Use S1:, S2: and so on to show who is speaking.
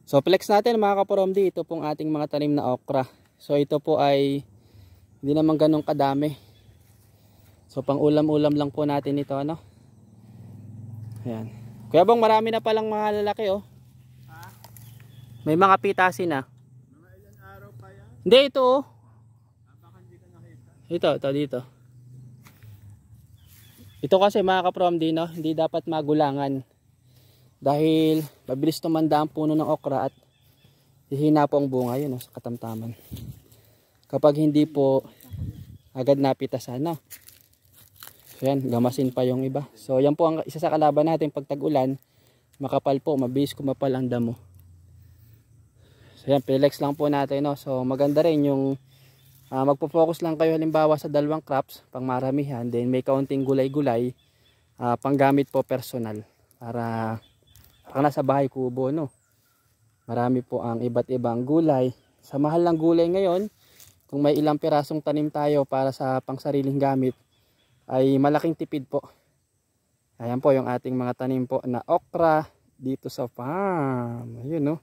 S1: So flex natin mga kaporomdi, ito pong ating mga tanim na okra. So ito po ay hindi naman ganun kadami. So pang ulam-ulam lang po natin ito, ano. Ayan. Kuya Bong, marami na palang mga lalaki, oh.
S2: Ha?
S1: May mga pitasin na.
S2: Mga ilang araw pa yan?
S1: Hindi, ito, oh.
S2: Baka hindi ka nakita.
S1: Ito dito. Ito kasi mga kapromdi, no, hindi dapat magulangan. Dahil mabilis tumanda ang puno ng okra at hihina po ang bunga, yun, no, sa katamtaman. Kapag hindi po agad napitasan, no. So yan, gamasin pa yung iba. So yan po ang isa sa kalaban natin pag tag-ulan, makapal po, mabilis kumapal ang damo. So yan, flex lang po natin, no. So maganda rin yung magpo-focus lang kayo halimbawa sa dalawang crops, pang maramihan, then may kaunting gulay-gulay, panggamit po personal para nasa bahay kubo, no. Marami po ang iba't ibang gulay. Sa mahal ng gulay ngayon, kung may ilang pirasong tanim tayo para sa pangsariling gamit, ay malaking tipid po. Ayan po yung ating mga tanim po na okra dito sa farm. Ayun, no.